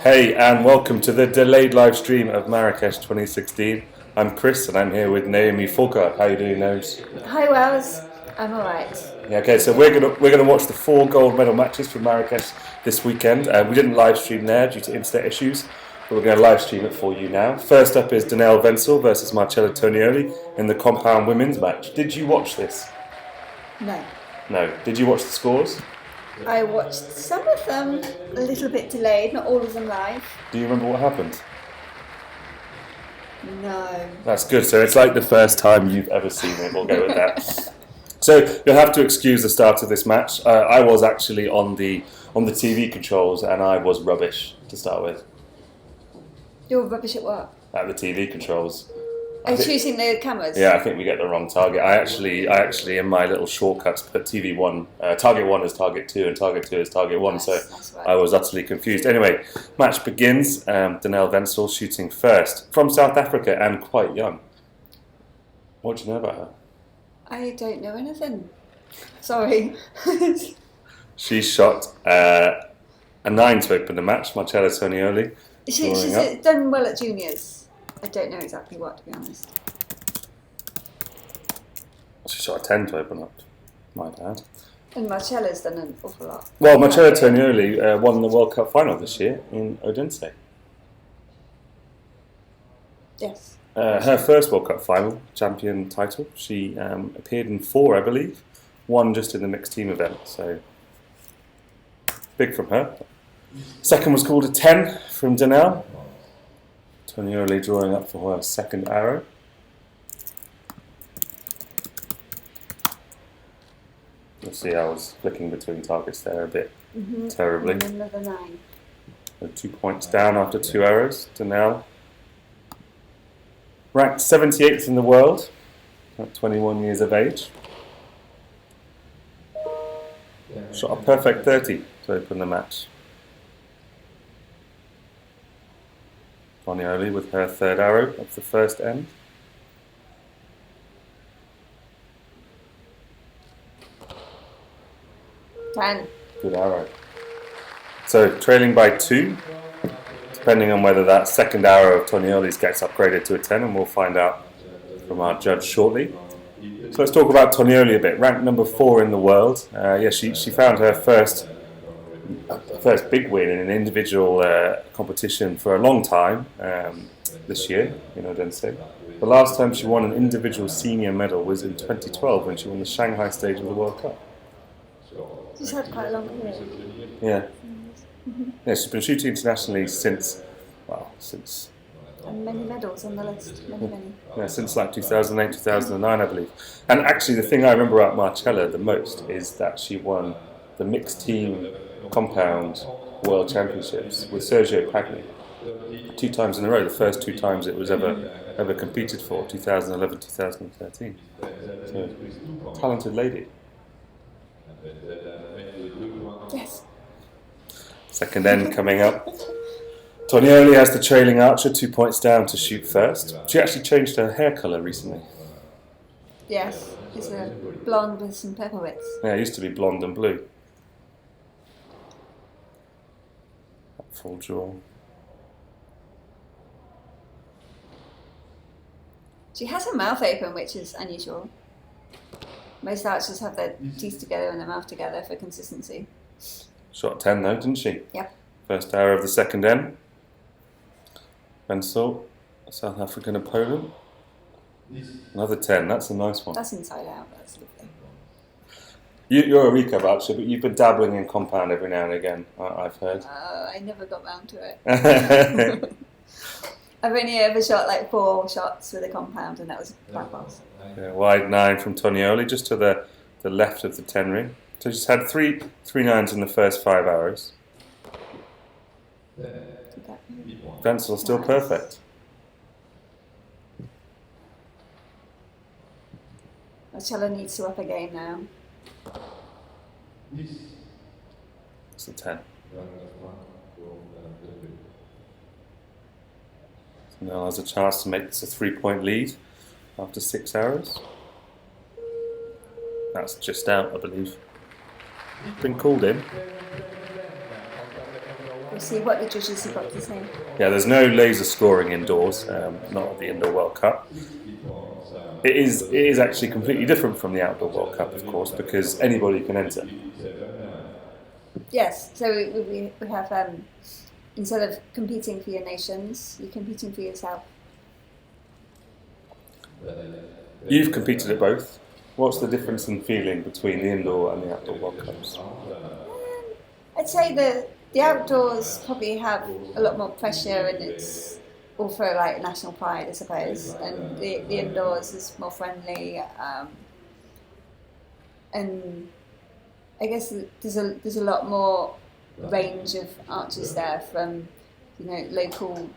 Hey, and welcome to the delayed live stream of Marrakesh 2016. I'm Chris, and I'm here with Naomi Fulker. How are you doing, Nose? Hi, Wells. I'm alright. Yeah, okay, so we're gonna watch the 4 gold medal matches from Marrakesh this weekend. We didn't live stream there due to internet issues, but we're going to live stream it for you now. First up is Danielle Wenzel versus Marcella Tonioli in the compound women's match. Did you watch this? No. No. Did you watch the scores? I watched some of them a little bit delayed, not all of them live. Do you remember what happened? No. That's good. So it's like the first time you've ever seen it. We'll go with that. So you'll have to excuse the start of this match. I was actually on the TV controls, and I was rubbish to start with You're rubbish at what? at the TV controls. Are you choosing the cameras? Yeah, I think we get the wrong target. I actually in my little shortcuts put TV one, target 1 is target 2, and target 2 is target 1. So That's right. I was utterly confused. Anyway, match begins. Danielle Wenzel shooting first from South Africa and quite young. What do you know about her? I don't know anything. Sorry. She shot a 9 to open the match. Marcella Tonioli. She's done well at juniors. I don't know exactly what, to be honest. She shot a 10 to open up. My bad. And Marcella's done an awful lot. Well, Marcella Tonioli won the World Cup final this year in Odense. Yes. Her first World Cup final, champion title. She appeared in 4, I believe. 1 just in the mixed team event. So, big from her. Second was called a 10 from Danielle. Tonioli drawing up for her second arrow. You'll see I was flicking between targets there a bit terribly. And another 9. So 2 points down after 2 arrows. Danielle ranked 78th in the world at 21 years of age. Shot a perfect 30 to open the match. Tonioli with her third arrow of the first end. Ten. Good arrow. So trailing by 2, depending on whether that second arrow of Tonioli's gets upgraded to a 10, and we'll find out from our judge shortly. So let's talk about Tonioli a bit. Ranked number 4 in the world. She found her first big win in an individual competition for a long time this year in Odense. The last time she won an individual senior medal was in 2012 when she won the Shanghai stage of the World Cup. She's had quite a long career. Yeah. Yeah, she's been shooting internationally since. And many medals on the list. Many. Yeah, since like 2008, 2009, I believe. And actually, the thing I remember about Marcella the most is that she won the mixed team compound world championships with Sergio Pagni 2 times in a row. The first 2 times it was ever competed for, 2011, 2013. So, talented lady. Yes. Second end coming up. Tonioli has the trailing archer, 2 points down to shoot first. She actually changed her hair colour recently. Yes. It's a blonde with some pepper bits. Yeah, it used to be blonde and blue. Full draw. She has her mouth open, which is unusual. Most archers have their teeth together and their mouth together for consistency. Shot 10 though, didn't she? Yep. First arrow of the second end. Wenzel, South African opponent. Another 10, that's a nice one. That's inside out, that's lovely. You're a recurve archer, but you've been dabbling in compound every now and again, I've heard. I never got round to it. I've only ever shot like 4 shots with a compound, and that was black box. Yeah, wide 9 from Tonioli, just to the left of the 10 ring. So she's had three 9s in the first 5 arrows. Wenzel still Nice. perfect. Marcella needs to up her game now. It's a 10. So now has a chance to make this a 3-point lead after 6 arrows. That's just out, I believe. Been called in. we'll see what the judges have got to say. Yeah, there's no laser scoring indoors, not at the Indoor World Cup. It is actually completely different from the Outdoor World Cup, of course, because anybody can enter. Yes, so we have, instead of competing for your nations, you're competing for yourself. You've competed at both. What's the difference in feeling between the Indoor and the Outdoor World Cups? I'd say the outdoors probably have a lot more pressure, and it's all for like national pride, I suppose. And the indoors is more friendly, and I guess there's a lot more range of archers there, from local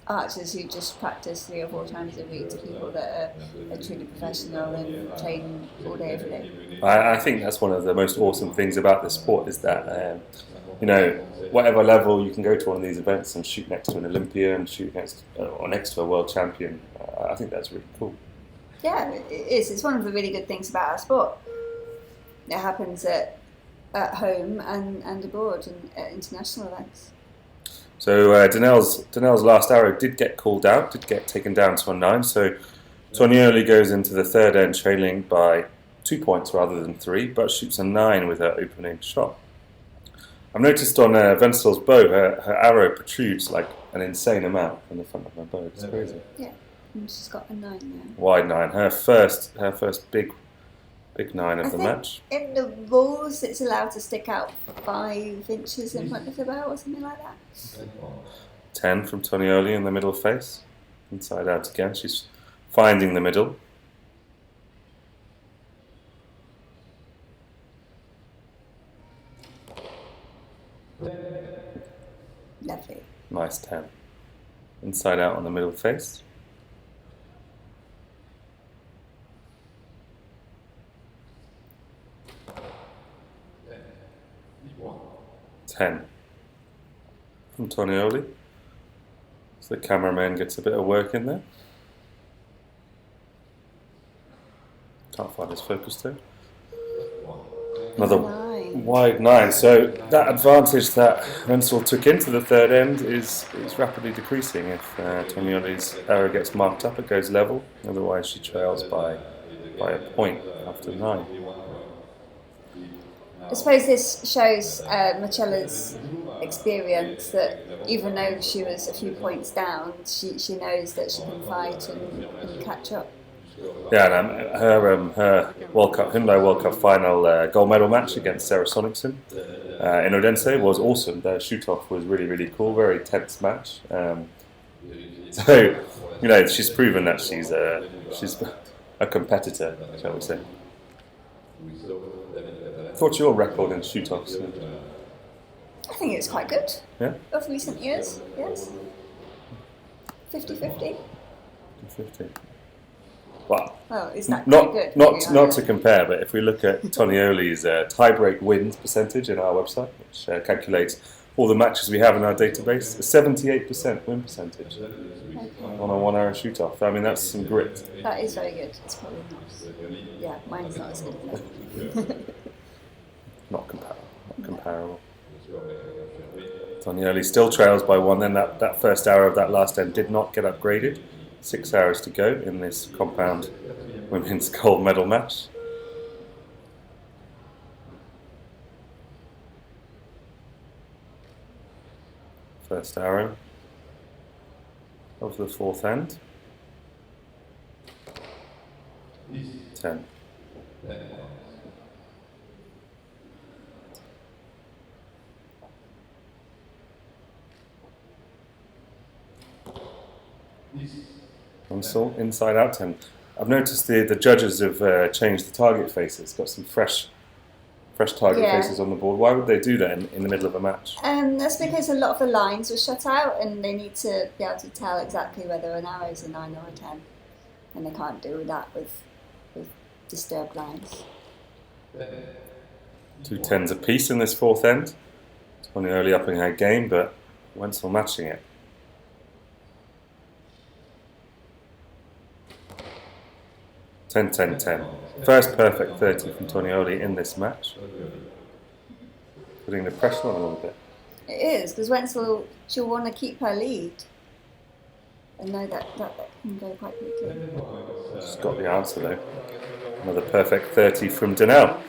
archers who just practice 3 or 4 times a week to people that are truly professional and train all day every day. I think that's one of the most awesome things about this sport is that whatever level you can go to one of these events and shoot next to an Olympian, shoot next to a world champion. I think that's really cool. Yeah, it is. It's one of the really good things about our sport. It happens at home and abroad and at international events. So Danelle's last arrow did get called out, did get taken down to a 9. So Tonioli goes into the third end trailing by 2 points rather than 3, but shoots a 9 with her opening shot. I've noticed on Vensel's bow, her arrow protrudes like an insane amount from the front of her bow. It's crazy. Yeah, and she's got a 9 now. Wide 9. Her first big 9 of the match. In the rules, it's allowed to stick out 5 inches in front of the bow or something like that. 10 from Tonioli in the middle face. Inside out again. She's finding the middle. Lovely. Nice 10. Inside out on the middle face. Ten from Tonioli. So the cameraman gets a bit of work in there. Can't find his focus though. Another wide 9. So that advantage that Wenzel took into the third end is rapidly decreasing. If Tonioli's arrow gets marked up, it goes level. Otherwise, she trails by a point after 9. I suppose this shows Marcella's experience, that even though she was a few points down, she knows that she can fight and catch up. Yeah, and her World Cup, Hyundai World Cup final gold medal match against Sarah Sonicson in Odense was awesome. The shoot-off was really, really cool, very tense match. So, she's proven that she's a competitor, shall we say. What's your record in shoot-offs? I think it's quite good. Yeah? Of recent years, yes. 50-50. 50. Well, is that not good? Not to compare, but if we look at Tonioli's tie-break wins percentage in our website, which calculates all the matches we have in our database, a 78% win percentage on a 1 arrow shoot-off. I mean, that's some grit. That is very good. It's probably not. Yeah, mine's not as good. Not comparable. Tonioli still trails by 1. Then that first arrow of that last end did not get upgraded. 6 arrows to go in this compound women's gold medal match. First arrow of the fourth end. 10. Console, inside out 10. I've noticed the judges have changed the target faces, got some fresh target faces on the board. Why would they do that in the middle of a match? That's because a lot of the lines were shut out, and they need to be able to tell exactly whether an arrow is a 9 or a 10. And they can't do that with disturbed lines. 2 10s apiece in this fourth end. Tonioli upping her game, but Wenzel matching it. 10, 10, 10. First perfect 30 from Tonioli in this match. Putting the pressure on a little bit. It is, because Wenzel, she'll want to keep her lead. And know that can go quite quickly. She's got the answer though. Another perfect 30 from Danelle.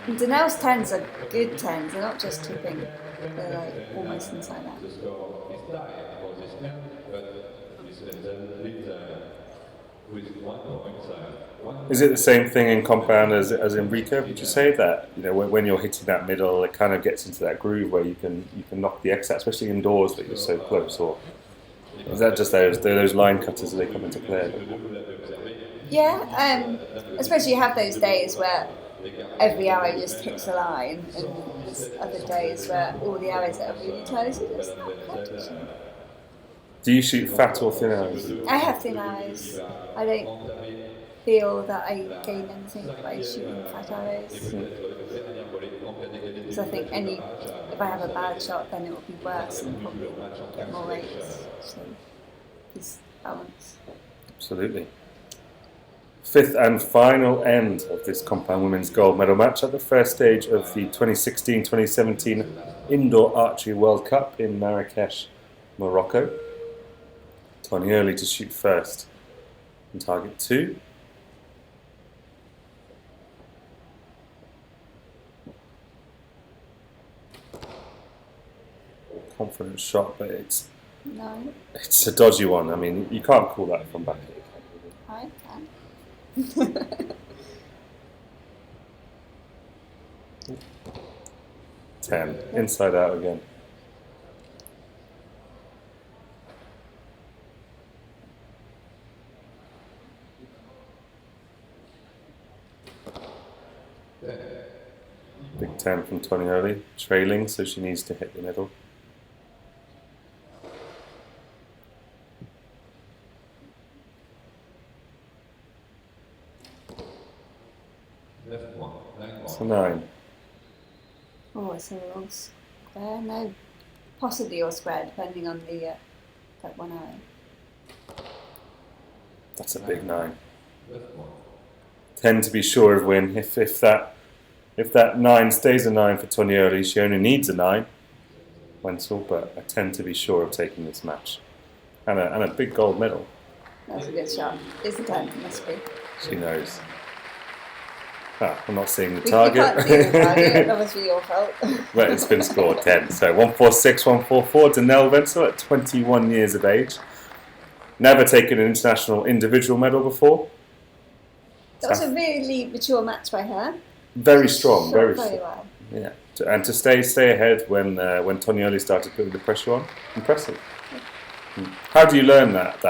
And Danelle's 10s are good 10s, they're not just tipping, they're like almost inside out. Is it the same thing in compound as in recurve? Would you say that when you're hitting that middle, it kind of gets into that groove where you can knock the X out, especially indoors that you're so close? Or is that just those line cutters that they come into play? Yeah, especially you have those days where every arrow just hits the line, and there's other days where all the arrows that are really close are just not touching. Do you shoot fat or thin arrows? I have thin arrows. I don't feel that I gain anything by shooting fat arrows. Because I think if I have a bad shot, then it will be worse and probably get more rates. So it's balance. Absolutely. Fifth and final end of this compound women's gold medal match at the first stage of the 2016-2017 Indoor Archery World Cup in Marrakesh, Morocco. Tonioli to shoot first on target 2. Confident shot, but it's a dodgy one. I mean, you can't call that from back here. I can. 10. Inside out again. Big 10 from Tonioli, trailing, so she needs to hit the middle. It's a 9. Oh, it's a long square. No, possibly or square, depending on the that one arrow. That's a big 9. 10 to be sure of win. If that 9 stays a 9 for Tonioli, she only needs a 9. Wenzel, but a 10 to be sure of taking this match, and a big gold medal. That's a good shot. It's a 10, must be. She knows. I'm not seeing the target. You can't see the target. That must be your fault. But it's been scored 10. So 146, 144. Danelle Wenzel at 21 years of age. Never taken an international individual medal before. That was a really mature match by her. Very strong, very strong. Well. Yeah, and to stay ahead when Tonioli started putting the pressure on, impressive. How do you learn that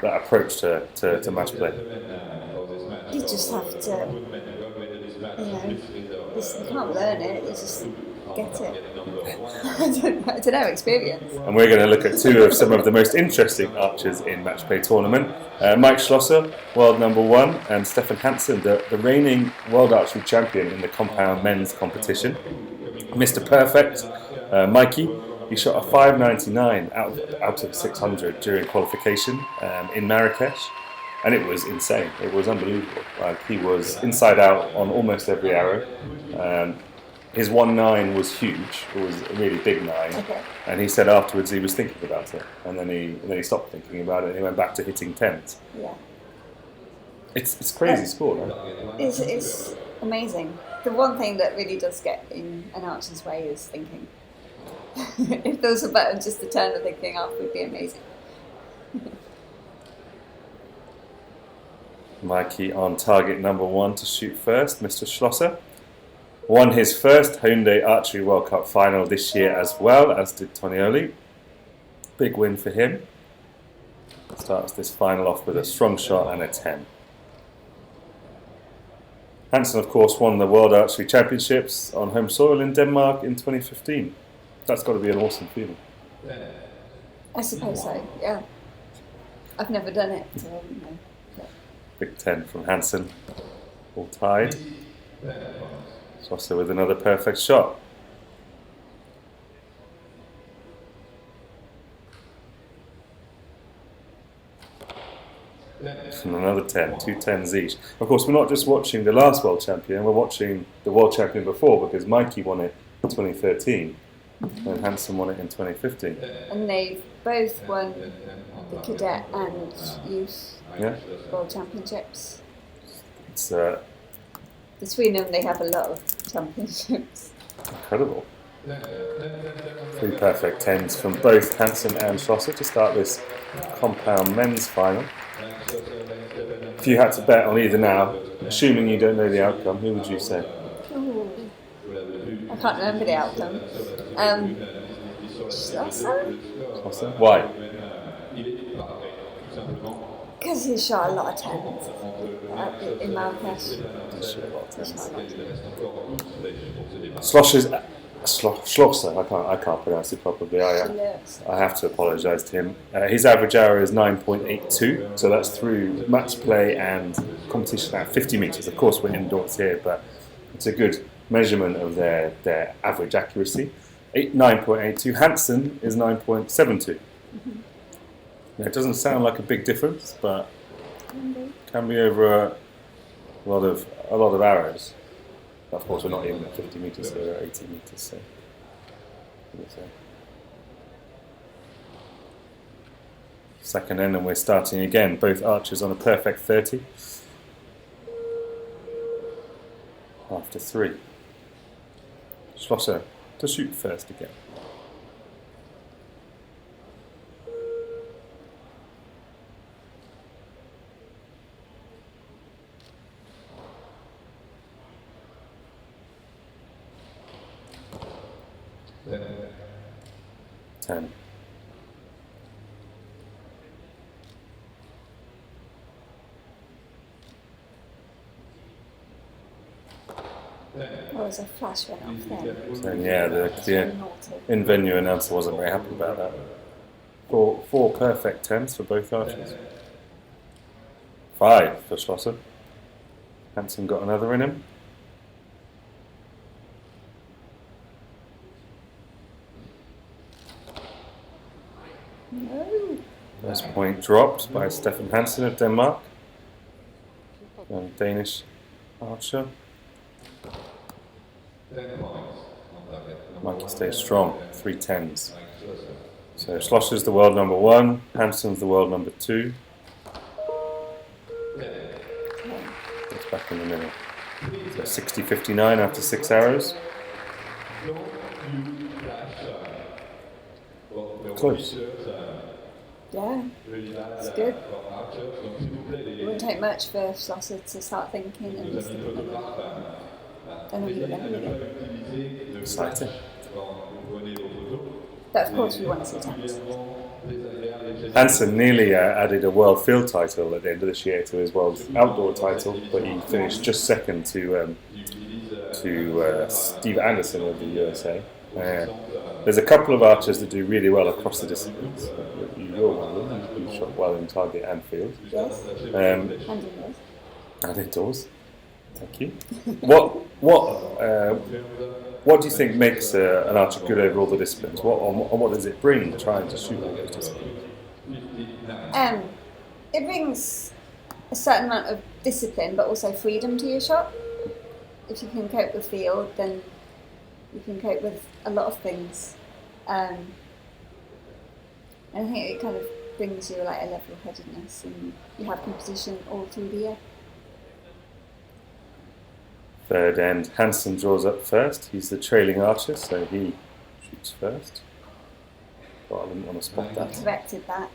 approach to match play? You just have to, you can't learn it. You just get it. I don't know, experience. And we're going to look at two of some of the most interesting archers in match play tournament. Mike Schlosser, world number 1, and Stefan Hansen, the reigning world archery champion in the compound men's competition. Mr. Perfect, Mikey, he shot a 599 out of 600 during qualification in Marrakesh. And it was insane. It was unbelievable. Like, he was inside out on almost every arrow. His 1-9 was huge. It was a really big 9. Okay. And he said afterwards he was thinking about it, and then he stopped thinking about it. And he went back to hitting 10s. Yeah. It's crazy sport, right? It's amazing. The one thing that really does get in an archer's way is thinking. If there was a button just to turn the thinking off, would be amazing. Mikey on target number 1 to shoot first, Mr. Schlosser. Won his first Hyundai Archery World Cup final this year as well, as did Tonioli. Big win for him. Starts this final off with a strong shot and a 10. Hansen, of course, won the World Archery Championships on home soil in Denmark in 2015. That's got to be an awesome feeling. I suppose so, yeah. I've never done it, so I don't know. Big 10 from Hansen, all tied. Schlosser with another perfect shot. And another 10, 2 10s each. Of course, we're not just watching the last world champion, we're watching the world champion before, because Mikey won it 2013, and Hansen won it in 2015. And they've both won the cadet and youth world championships. It's Between them, they have a lot of championships. incredible. 3 perfect 10s from both Hansen and Schlosser to start this compound men's final. If you had to bet on either now, assuming you don't know the outcome, who would you say? Ooh. I can't remember the outcome. Schlosser? Schlosser? Why? Because he shot a lot of tens in Marrakesh. Schlosser, I can't pronounce it properly. I have to apologise to him. His average hour is 9.82, so that's through match play and competition at 50 metres. Of course, we're indoors here, but it's a good measurement of their average accuracy. 9.82. Hansen is 9.72. It doesn't sound like a big difference, but can be over a lot of arrows. Of course, we're not even at 50 metres, so we're at 80 metres. So. Second end, and we're starting again. Both archers on a perfect 30. After 3. Schlosser to shoot first again. Ten. Well, there's a flash went off then. So yeah, the in-venue announcer wasn't very happy about that. Four perfect 10s for both archers. 5 for Schlosser. Hansen got another in him. No. First point dropped by Stefan Hansen of Denmark. And Danish archer. Mikey stays strong, 3 10s. So Schlosser's the world number 1, Hansen's the world number 2. It's back in the middle. So 60-59 after 6 arrows. Close. Yeah, it's good. It wouldn't take much for Schlosser to start thinking and just then he would have again. Exciting. But of course we want to see tennis. Hansen nearly added a world field title at the end of this year to his world outdoor title, but he finished just second to Steve Anderson of the USA. There's a couple of archers that do really well across the disciplines. You're one of them. You shot well in target and field. Yes. And indoors. Thank you. What do you think makes an archer good over all the disciplines? What does it bring trying to shoot all those disciplines? It brings a certain amount of discipline, but also freedom to your shot. If you can cope with field, then you can cope with a lot of things. And I think it kind of brings you like a level-headedness, and you have competition all through the year. Third end, Hansen draws up first. He's the trailing archer, so he shoots first. But I didn't want to spot that. Corrected that.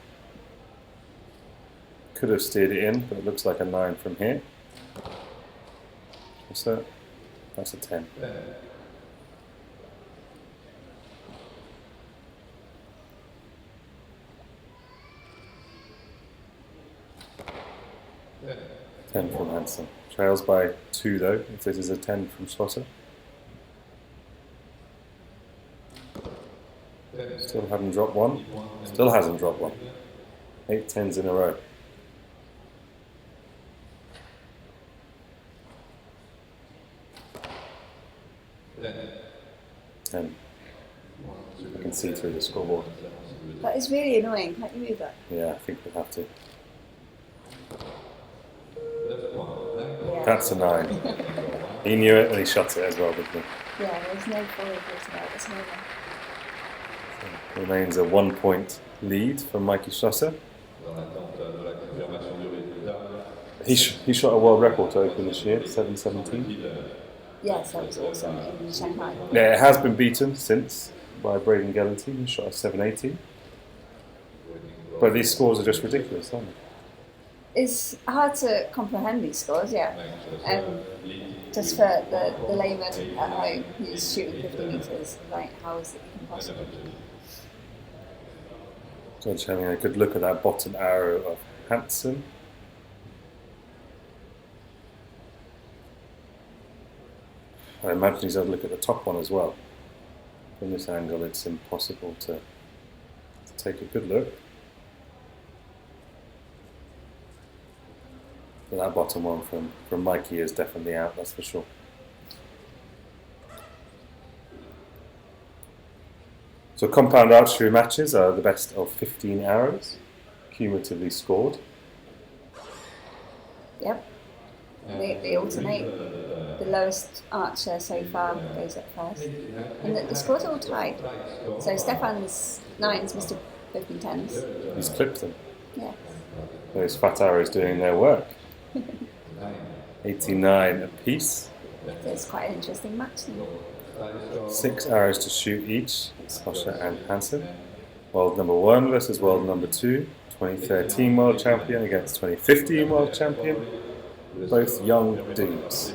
Could have steered it in, but it looks like a 9 from here. What's that? That's a 10. Yeah. 10 from Hansen. Trails by 2 though, if this is a 10 from Schlosser. Still haven't dropped one. Still hasn't dropped one. 8 10s in a row. Ten. I can see through the scoreboard. That is really annoying. Can't you move that? Yeah, I think we'll have to. Yeah. That's a 9. He knew it and he shot it as well, didn't he? Yeah, there's no forward about this moment. Remains a 1 point lead for Mikey Schlosser. He shot a world record to open this year, 7:17. Yes, that was awesome in Shanghai. Yeah, it has been beaten since by Braden Gellenty, who shot a 7:18. But these scores are just ridiculous, aren't they? It's hard to comprehend these scores, yeah. Just for the layman at home who's shooting 50 metres, like, how is it even possible? Judge having a good look at that bottom arrow of Hansen. I imagine he's had a look at the top one as well. From this angle, it's impossible to take a good look. But that bottom one from Mikey is definitely out, that's for sure. So compound archery matches are the best of 15 arrows, cumulatively scored. Yep. They alternate. The lowest archer so far goes up first. And the scores are all tied. So Stefan's 9s must have both been 10s. He's clipped them. Yeah. Those fat arrows doing their work. 89 apiece. So it's quite an interesting match now. 6 arrows to shoot each, Sasha and Hansen. World number 1 versus world number 2. 2013 world champion against 2015 world champion. Both young dudes.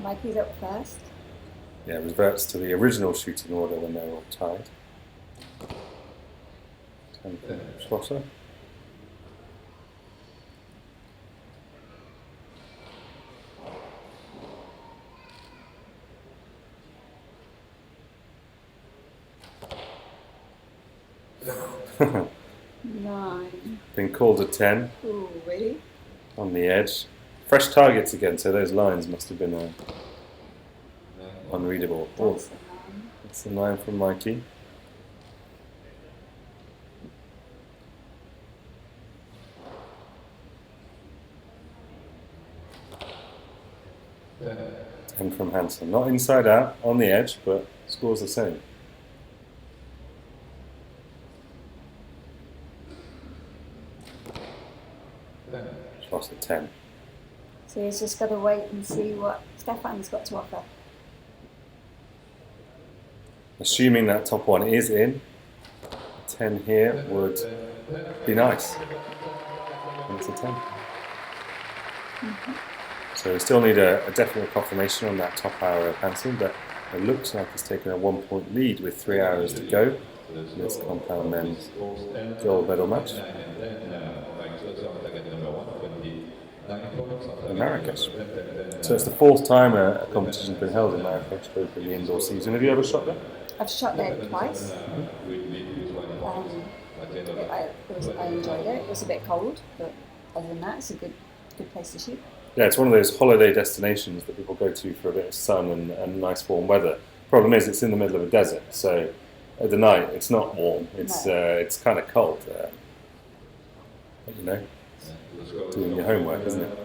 Mikey's up first. Yeah, reverts to the original shooting order when they were all tied. 10 for Schlosser. Nine. Been called a 10. Ooh, really? On the edge. Fresh targets again, so those lines must have been unreadable. Oh, that's the 9 from Mikey. And from Hansen. Not inside out, on the edge, but scores the same. Lost at 10. So he's just got to wait and see what Stefan's got to offer. Assuming that top one is in, 10 here would be nice. And it's a 10. So we still need a definite confirmation on that top arrow of Hansen, but it looks like he's taken a 1 point lead with 3 hours to go in this compound men's gold medal match in Marrakesh. So it's the 4th time a competition's been held in Marrakesh, both in the indoor season. Have you ever shot there? I've shot there twice. I enjoyed it. It was a bit cold, but other than that, it's a good place to shoot. Yeah, it's one of those holiday destinations that people go to for a bit of sun and nice warm weather. Problem is, it's in the middle of a desert, so at the night it's not warm. It's kind of cold. But you know, doing your homework, isn't it?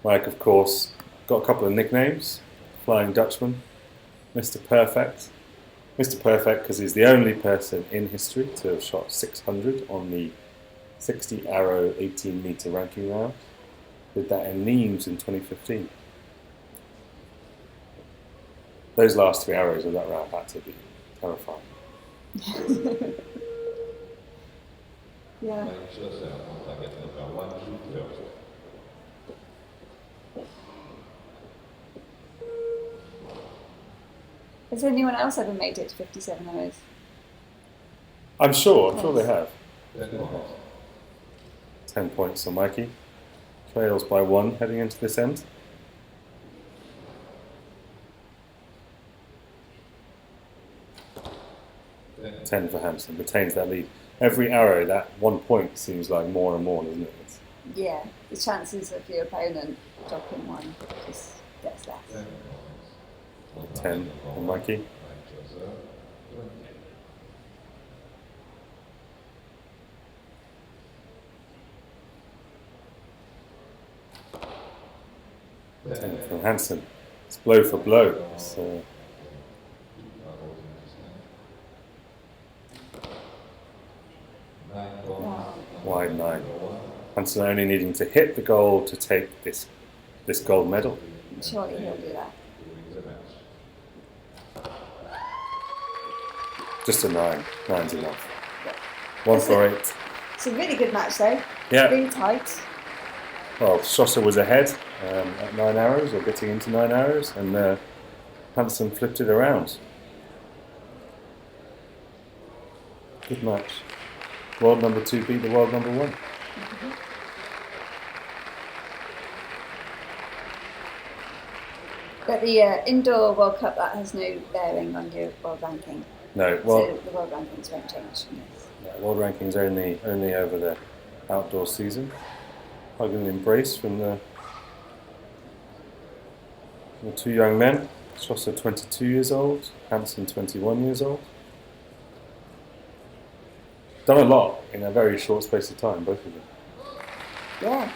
Mike, of course, got a couple of nicknames. Flying Dutchman, Mr. Perfect. Mr. Perfect because he's the only person in history to have shot 600 on the 60 arrow 18 metre ranking round. Did that in Nîmes in 2015. Those last 3 arrows of that round had to be terrifying. Yeah. Has anyone else ever made it to 57 hours? I'm sure they have. 10 points on Mikey. Trails by 1 heading into this end. $10 for Hansen, retains that lead. Every arrow, that 1 point seems like more and more, doesn't it? Yeah, the chances of your opponent dropping one just gets less. 10 for Mikey. Ten from Hansen. It's blow for blow. So wide 9. Hansen only needing to hit the goal to take this gold medal. Surely he'll do that. Just a 9. 9's enough. 1 for 8. It's a really good match though. Yeah. Really tight. Well, Schlosser was ahead at 9 arrows, or getting into 9 arrows, and Hansen flipped it around. Good match. World number 2 beat the world number 1. Mm-hmm. But the Indoor World Cup, that has no bearing on your world ranking. No, well, so the world rankings won't change from this. Yeah, world rankings only over the outdoor season. Hug and embrace from the 2 young men. Schlosser 22 years old, Hansen 21 years old. Done a lot in a very short space of time, both of them. Yeah.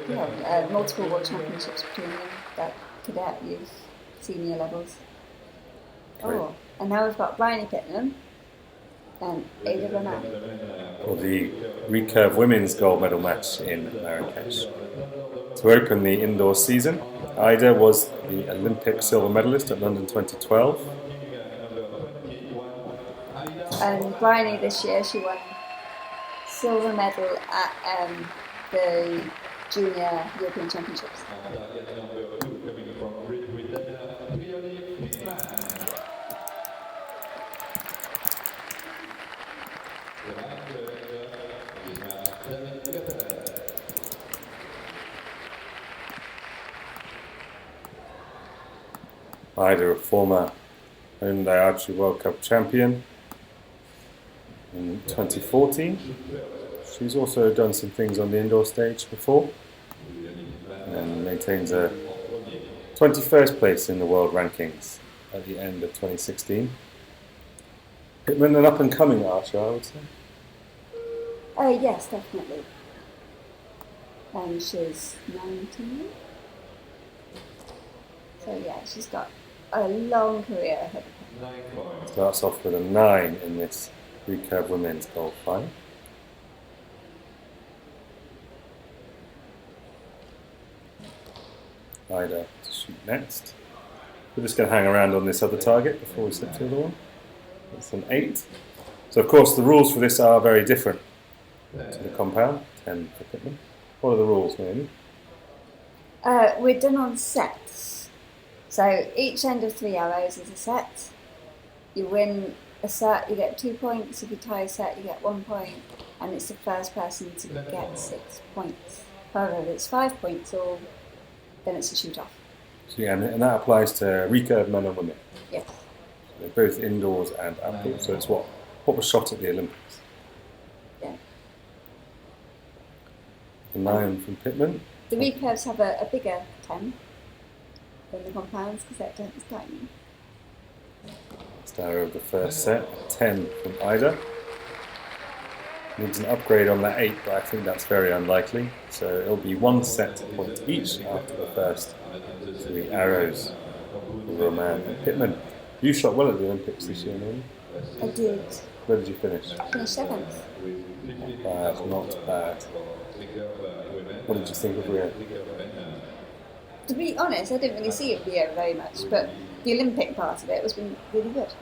Yeah, multiple world championships between them, that cadet, youth, senior levels. Great. Oh, and now we've got Bryony Pittman and Ada Bernal. For the recurve women's gold medal match in Marrakesh. To open the indoor season, Ida was the Olympic silver medalist at London 2012. And Bryony this year, she won silver medal at the Junior European Championships. Ida, a former Indoor Archery World Cup champion in 2014. She's also done some things on the indoor stage before and maintains a 21st place in the world rankings at the end of 2016. Pittman, an up-and-coming archer, I would say. Yes, definitely. And she's 19. So yeah, she's got a long career ahead of her. Starts off with a 9 in this recurve women's gold final. Ida to shoot next. We're just going to hang around on this other target before we slip to the other one. It's an 8. So of course the rules for this are very different to the compound. 10 for Pittman. What are the rules, Naomi? We're done on sets. So each end of 3 arrows is a set. You win a set, you get 2 points. If you tie a set, you get 1 point. And it's the first person to get 6 points. However, if it's 5 points all, then it's a shoot-off. So yeah, and that applies to recurve men and women. Yes. They're both indoors and outdoors. So it's what was shot at the Olympics. Yeah. 9 from Pittman. The recurves have a bigger 10 than the compounds because that 10 is tiny. Star of the first set, 10 from Ida. Needs an upgrade on that 8, but I think that's very unlikely. So it'll be 1 set point each after the first 3 arrows for Roman and Pittman. You shot well at the Olympics this year, Naomi. I did. Where did you finish? I finished 7th. Not bad, not bad. What did you think of Rio? To be honest, I didn't really see it Rio very much, but the Olympic part of it was been really good.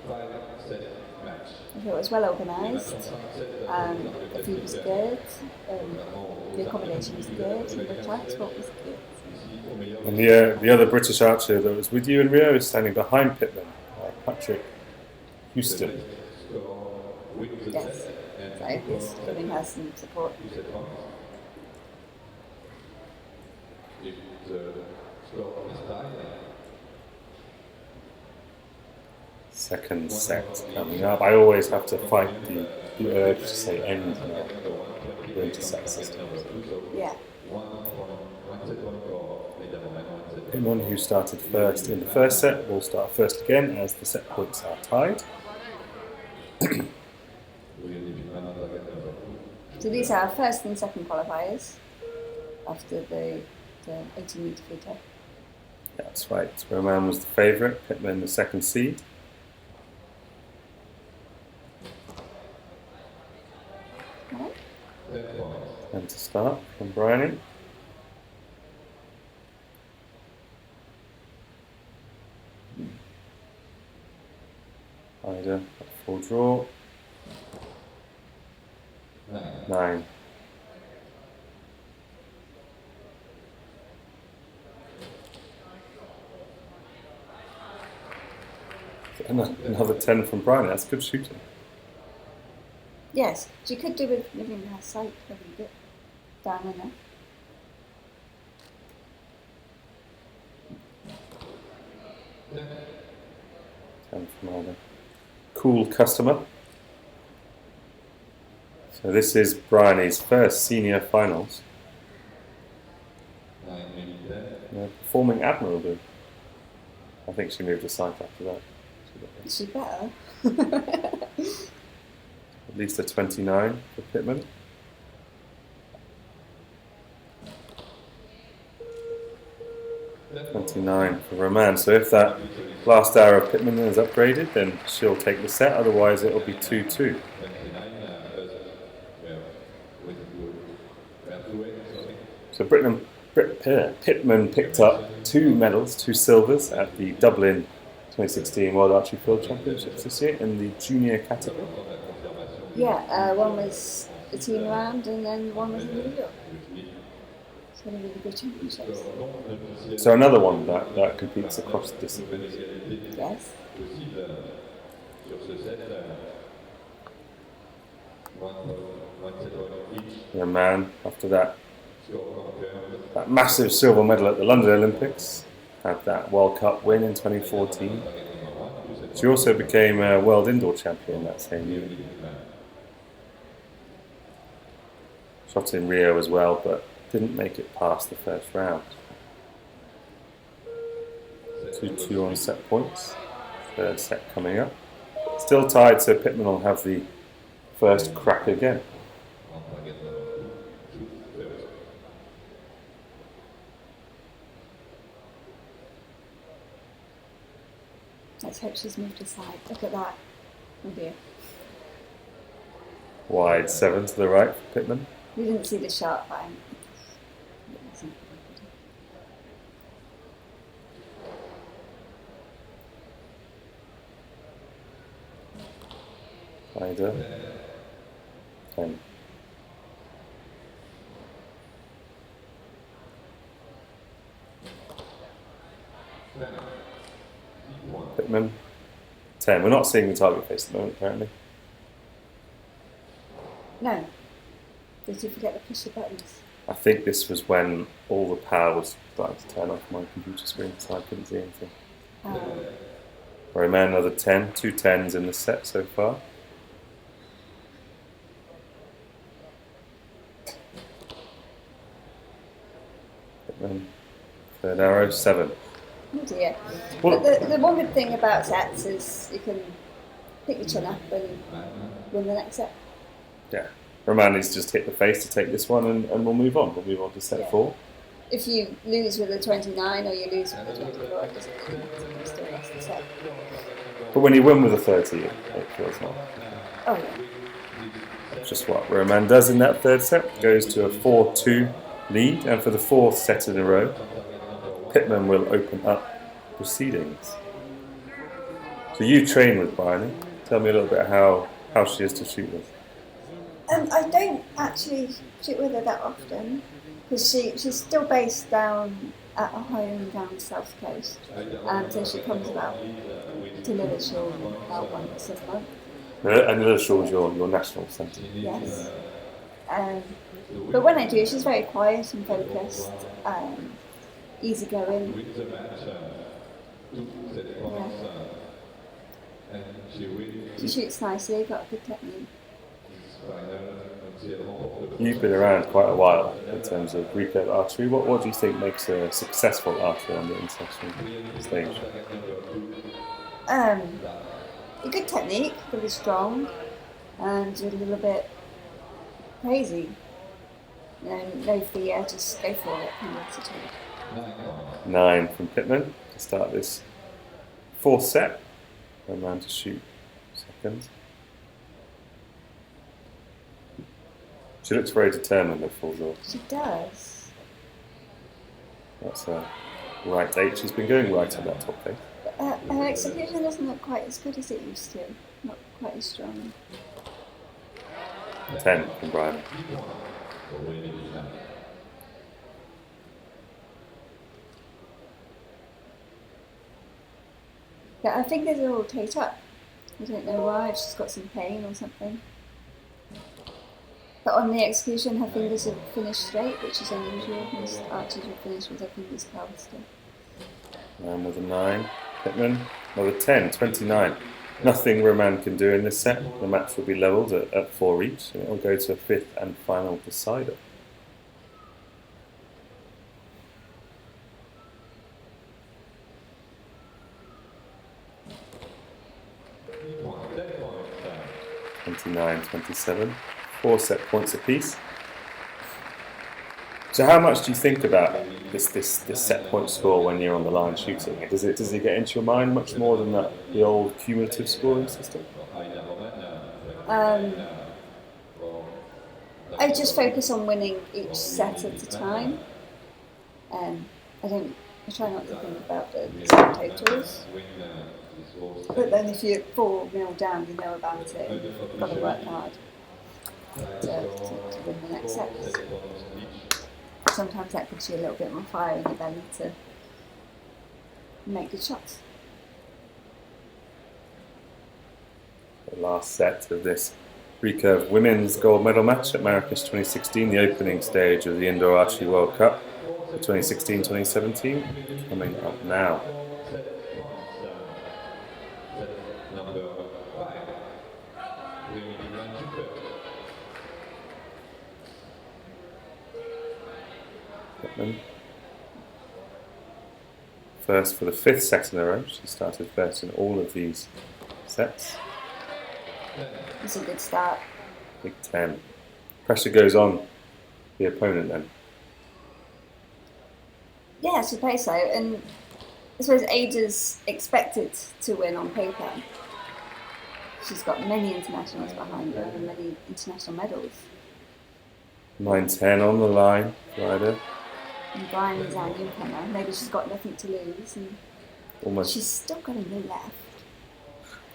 I thought it was well organised, the food was good, the accommodation was good, and the transport was good. And the other British archer that was with you in Rio is standing behind Pittman, Patrick Houston. Yes, so he's giving her some support. Second set coming up. I always have to fight the urge to say end now. The intersect system. Yeah. Anyone who started first in the first set will start first again as the set points are tied. So these are first and second qualifiers after the 80-metre free throw. That's right. Roman was the favourite, Pittman the second seed. And to start from Bryony. Ida, full draw. 9. Another 10 from Bryony. That's good shooting. Yes, she could do with moving her sight a little bit down in there. From Ida. Cool customer. So this is Bryony's first senior finals. Performing admirably. I think she moved aside after that. She better. At least a 29 for Pittman. $29 for Roman. So if that last arrow of Pittman is upgraded, then she'll take the set. Otherwise, it'll be 2-2. So Pittman picked up 2 medals, 2 silvers at the Dublin 2016 World Archery Field Championships this year in the junior category. Yeah, one was a team round and then one was individual. So really good championships. So another one that competes across the disciplines. Yes. Man, after that massive silver medal at the London Olympics, had that World Cup win in 2014. She also became a world indoor champion that same year. Shot in Rio as well, but didn't make it past the first round. 2-2 on set points. Third set coming up. Still tied, so Pittman will have the first crack again. Let's hope she's moved aside. Look at that. Oh dear. Wide 7 to the right for Pittman. We didn't see the sharp line. Ida. 10. Pittman. 10. We're not seeing the target face at the moment, apparently. No. Did you forget to push the buttons? I think this was when all the power was starting to turn off my computer screen, so I couldn't see anything. Roman, another 10. 2 10s in the set so far. Pittman. Third arrow, 7. Oh dear. Well, But the one good thing about sets is you can pick your chin up and win the next set. Yeah. Roman needs to just hit the face to take this one and we'll move on. We'll move on to set 4. If you lose with a 29 or you lose with a 24, it doesn't mean you still lost the set. But when you win with a 30, it feels like. Oh yeah. Just what Roman does in that third set. Goes to a 4-2 lead, and for the 4th set in a row, Pittman will open up proceedings. So you train with Bryony. Tell me a little bit how she is to shoot with. I don't actually shoot with her that often because she's still based down at a home down the south coast, and so she comes about to Liverpool about once a month. And Liverpool's your national centre. Yes. But when I do, she's very quiet and focused, easygoing. Yeah. She shoots nicely, got a good technique. You've been around quite a while in terms of recurve archery. What do you think makes a successful archer on the international stage? A good technique, really strong, and a little bit crazy. No fear, just go for it kind of attitude. 9 from Pittman to start this fourth set. One round to shoot seconds. She looks very determined at full draw. She does. That's a right 8. She's been going right on that top face. But her execution doesn't look quite as good as it used to. Not quite as strong. 10 from Brian. Yeah, I think they're all taped up. I don't know why, if she's got some pain or something. But on the execution, her fingers have finished straight, which is unusual. Most archers will finish with their fingers curved still. And with a 9, Pittman. Another 10, 29. Nothing Roman can do in this set. The match will be levelled at 4 each, and it will go to a 5th and final decider. (29-27), 4 set points apiece. So, how much do you think about this set point score when you're on the line shooting? Does it get into your mind much more than the old cumulative scoring system? I just focus on winning each set at a time. I try not to think about the totals. But then if you're 4-0 down, you know about it, and you've got to work hard to win the next set. Sometimes that gives you a little bit more fire in your belly to make good shots. The last set of this recurve women's gold medal match at Marrakesh 2016, the opening stage of the Indoor Archery World Cup for 2016-2017, coming up now. First for the 5th set in a row. She started first in all of these sets. It's a good start. Big 10. Pressure goes on the opponent then. Yeah, I suppose so. And I suppose Ada's expected to win on paper. She's got many internationals behind her and many international medals. 9-10 on the line, Ryder. And Brian is our newcomer. Maybe she's got nothing to lose, and Almost. She's still got a no left.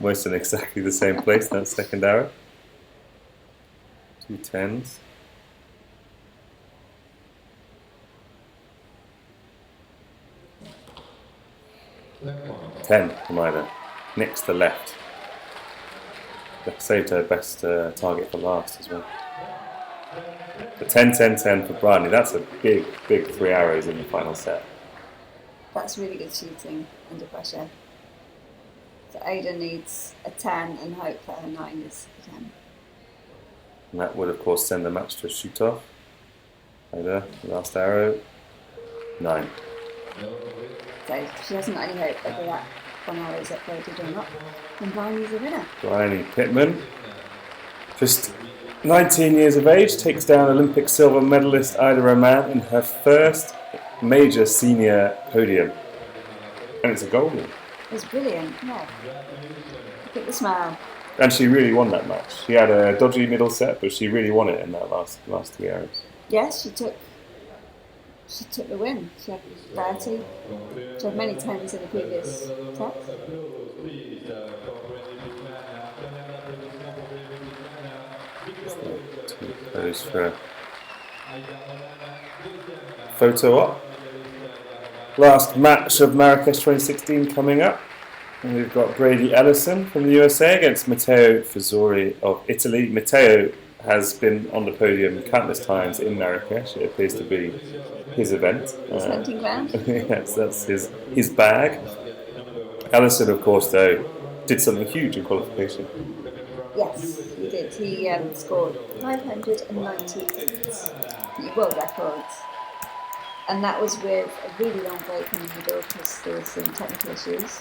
Almost in exactly the same place, that second arrow. 2 10s. Ten from Ida. Next to left. Saved her best target for last as well. The 10-10-10 for Bradley. That's a big 3 arrows in the final set. That's really good shooting under pressure. So Ada needs a 10 and hope that her 9 is a 10. And that would, of course, send the match to a shoot-off. Ada, last arrow. 9. So she hasn't got any hope whether that 1 arrow is uploaded or not. And Bryony's the winner. Bryony Pittman, just 19 years of age, takes down Olympic silver medalist Ida Roman in her first major senior podium. And it's a gold. It was brilliant, yeah. Look at the smile. And she really won that match. She had a dodgy middle set, but she really won it in that last 3 arrows. Yes, she took the win. She had 30. She had many 10s in the previous set. Pose for photo op. Last match of Marrakesh 2016 coming up. And we've got Brady Ellison from the USA against Matteo Fazzori of Italy. Matteo has been on the podium countless times in Marrakesh. It appears to be his event. His hunting ground. Yes, that's his bag. Ellison, of course, though, did something huge in qualification. Yes, he did. He scored 598 world records. And that was with a really long break in the middle because there was some technical issues.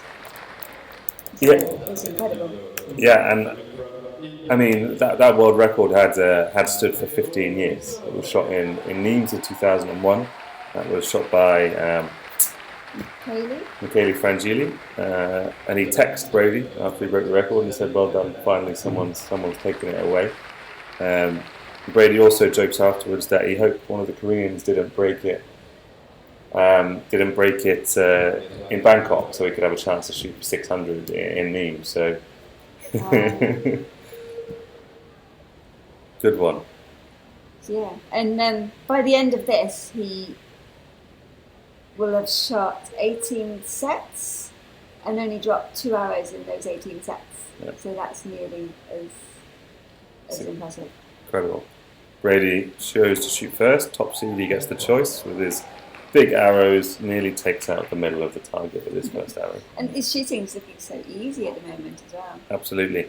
So Yeah, it was incredible. yeah, and I mean that world record had stood for 15 years. It was shot in Nimes in 2001. That was shot by Michele Frangili, and he texted Brady after he broke the record and he said, "Well done! Finally, someone's taken it away." Brady also jokes afterwards that he hoped one of the Koreans didn't break it in Bangkok, so he could have a chance to shoot 600 in Nîmes. So, good one. Yeah, and by the end of this, he will have shot 18 sets and only dropped 2 arrows in those 18 sets. Yeah. So that's nearly as impressive. Incredible. Brady chose to shoot first. Top seed, he gets the choice with his big arrows, nearly takes out the middle of the target with his first arrow. And his shooting's looking so easy at the moment as well. Absolutely.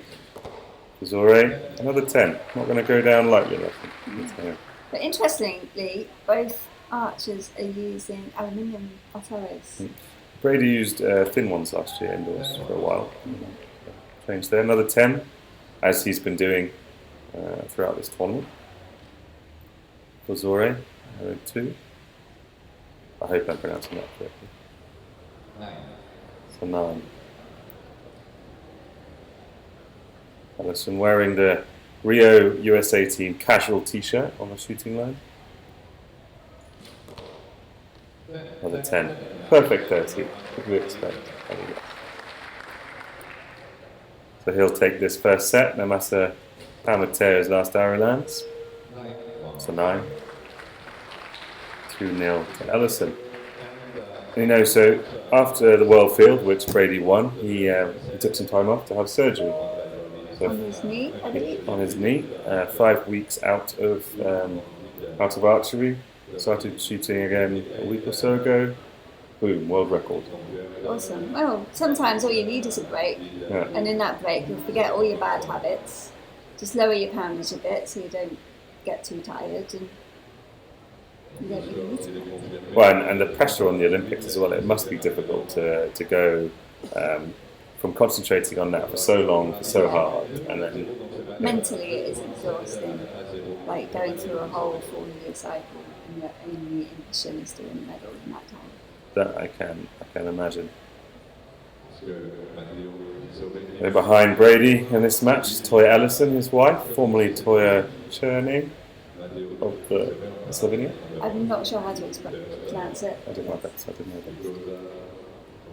Fazore, another 10. Not going to go down lightly, I think. But interestingly, both archers are using aluminium butt arrows. Brady used thin ones last year indoors for a while. Changed there. Another 10, as he's been doing throughout this tournament. Fazore, 2. I hope I'm pronouncing that correctly. 9. Alison wearing the Rio USA team casual t-shirt on the shooting line. Another 10. Perfect 30. What do we expect? So he'll take this first set, no matter how Matteo's last arrow lands. So 9. 2-0 to Ellison. So after the World Field, which Brady won, he took some time off to have surgery. So on his knee, I believe. On his knee, 5 weeks out of archery. Started shooting again a week or so ago. Boom, world record. Awesome. Well, sometimes all you need is a break. Yeah. And in that break, you'll forget all your bad habits. Just lower your poundage a bit so you don't get too tired. And well, and the pressure on the Olympics as well. It must be difficult to go from concentrating on that for so long, for so hard, and then mentally it is exhausting. Like going through a whole 4-year cycle and the only ambition is to win a medal in that time. That I can imagine. So behind Brady in this match is Toya Ellison, his wife, formerly Toya Cherney of Slovenia. I'm not sure how to pronounce it. I didn't know that.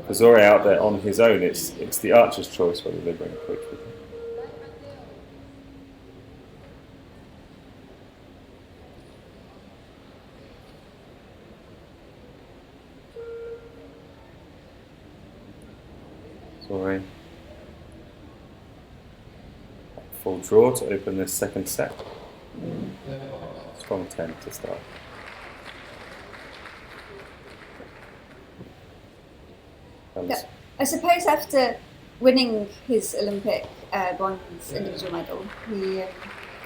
Fazore out there on his own. It's the archer's choice whether they bring a coach with them. Sorry. Full draw to open this second set. Strong 10 to start. Yeah. I suppose after winning his Olympic bronze individual medal, he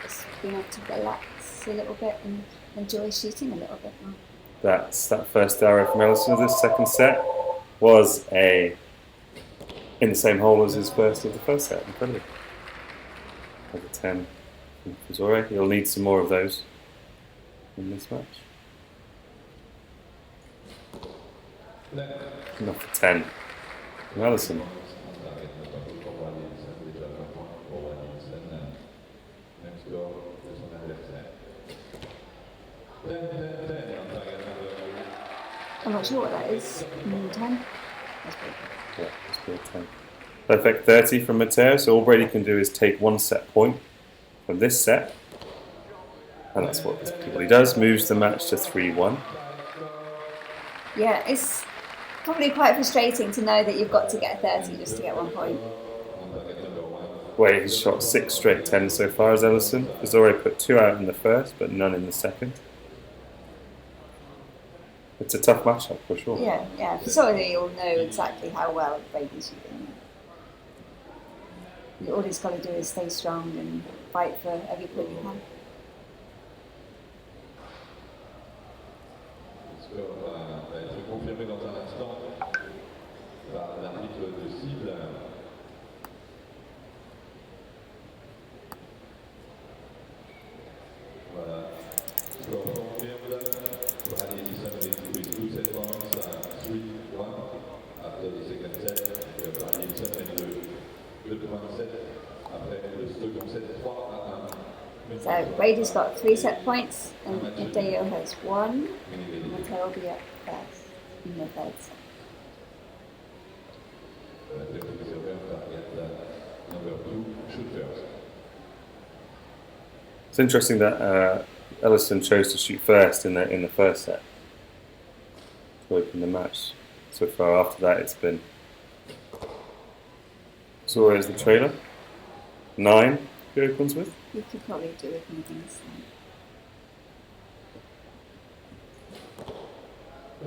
has been able to relax a little bit and enjoy shooting a little bit more. That first arrow from Ellison of this second set was in the same hole as his first of the first set. Incredible. Another 10 from Fazore. He'll need some more of those in this match. Enough for 10 from Ellison. I'm not sure what that is. 10? That's pretty good. Yeah, that's good. 10. Perfect 30 from Matteo. So all Brady can do is take 1 set point from this set. And that's what he does. Moves the match to 3-1. Yeah, it's probably quite frustrating to know that you've got to get 30 just to get 1 point. Well, he's shot 6 straight 10s so far as Ellison. He's already put 2 out in the first, but none in the second. It's a tough matchup for sure. Yeah. So you'll know exactly how well Brady's shooting. all he's got to do is stay strong and fight for every point he can. Le score va être confirmé dans un instant par l'arbitre de cible. Voilà. Score confirmed. Brady Edison with 2 set points, 3-1 after the second set. Brady Edison mène le 2 set après le second set 3-1. So Brady's got 3 set points, and Mateo has 1. Mateo will be up first in the third set. It's interesting that Ellison chose to shoot first in the first set to open the match. So far after that, it's been Zora as the trailer. 9 he opens with. You could probably do it in things.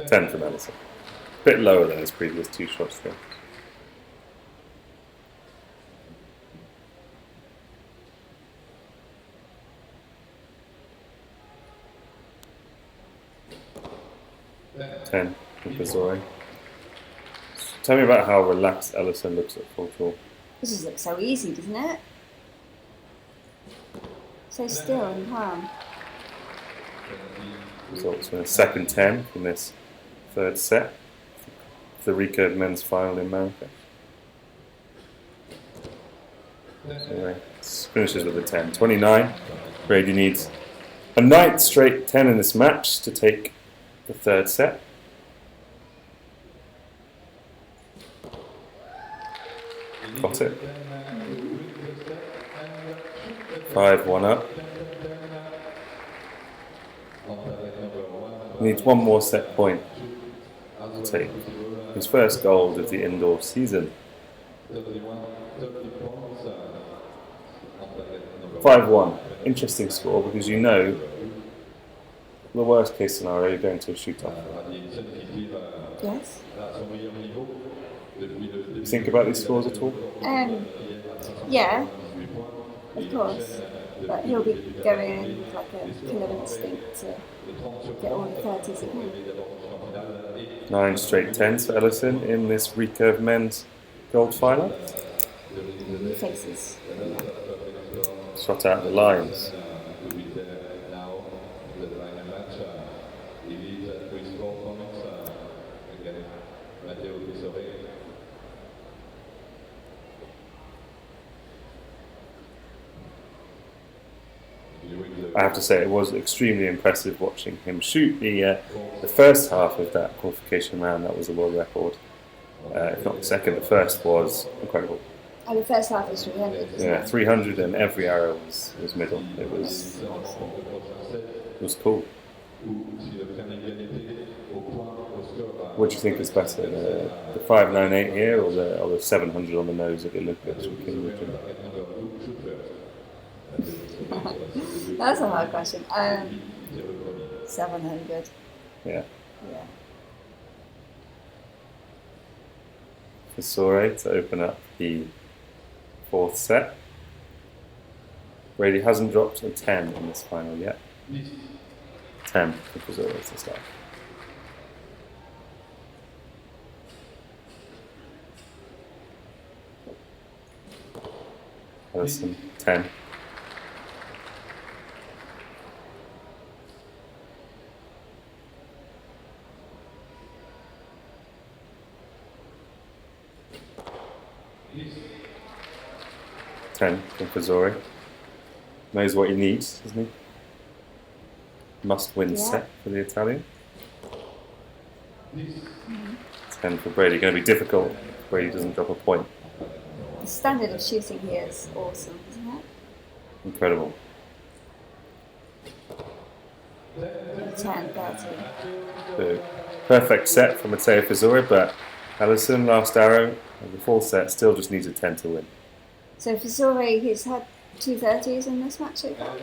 10 from Ellison. A bit lower than his previous 2 shots there. Ten from Zora. Tell me about how relaxed Ellison looks at full draw. This just looks so easy, doesn't it? So still and calm. Results in a second 10 from this third set. The recurve men's final in Marrakesh. Anyway, finishes with a 10. 29. Brady needs a 9th straight 10 in this match to take the third set. Got it. 5-1 up. Needs one more set point to take his first gold of the indoor season. 5-1. Interesting score because you know the worst case scenario you're going to a shoot off. Yes. You think about these scores at all? Yeah, of course. But he'll be going in with like a killer instinct to get all the 30s he can. 9 straight 10s for Ellison in this recurve men's gold final. New faces. Shot out the lines. I have to say it was extremely impressive watching him shoot the first half of that qualification round. That was a world record. If not the second, the first was incredible. And the first half was 300. Yeah, 300 and every arrow was middle. It was cool. What do you think is better, the 598 here or the 700 on the nose of the Olympics with Kim Richard? That's a hard question. 700. Yeah. Yeah. For Sore to open up the fourth set. Brady hasn't dropped a 10 in this final yet. 10 for Sore to start. Ellison, 10. Ten from Fazori. Knows what he needs, doesn't he? Must-win set for the Italian. 10 for Brady. Going to be difficult if Brady doesn't drop a point. The standard of shooting here is awesome, isn't it? Incredible. 10, 30. So, perfect set for Matteo Fazori, but Ellison, last arrow of the full set, still just needs a 10 to win. So for Zore, he's had 2 30s in this match so far.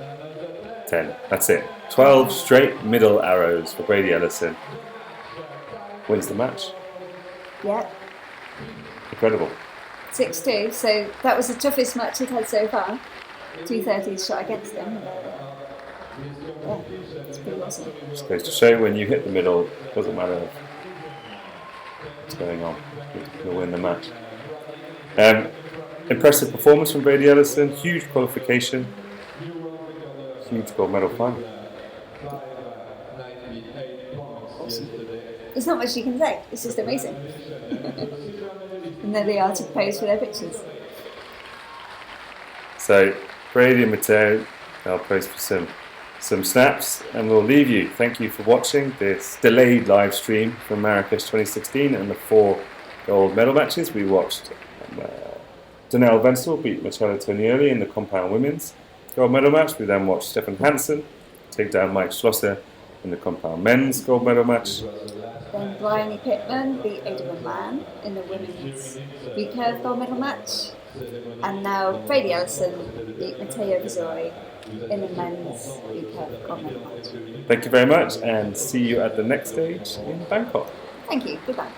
10. That's it. 12 straight middle arrows for Brady Ellison. Wins the match. Yeah. Incredible. 6-2. So that was the toughest match he'd had so far. 230s shot against him. Yeah, it's pretty awesome. Just goes to show when you hit the middle, it doesn't matter what's going on, you'll win the match. Impressive performance from Brady Ellison, huge qualification, huge gold medal final. Awesome. There's not much you can say, it's just amazing. And there they are to pose for their pictures. So Brady and Matteo, they'll pose for some snaps, and we'll leave you. Thank you for watching this delayed live stream from Marrakesh 2016 and the 4 gold medal matches. We watched Danelle Wenzel beat Marcello Tonioli in the compound women's gold medal match. We then watched Stefan Hansen take down Mike Schlosser in the compound men's gold medal match. Then Bryony Pittman beat Ada McMahon in the women's recurve gold medal match. And now Brady Ellison beat Matteo Vizzori in the men's recurve gold medal match. Thank you very much, and see you at the next stage in Bangkok. Thank you. Goodbye.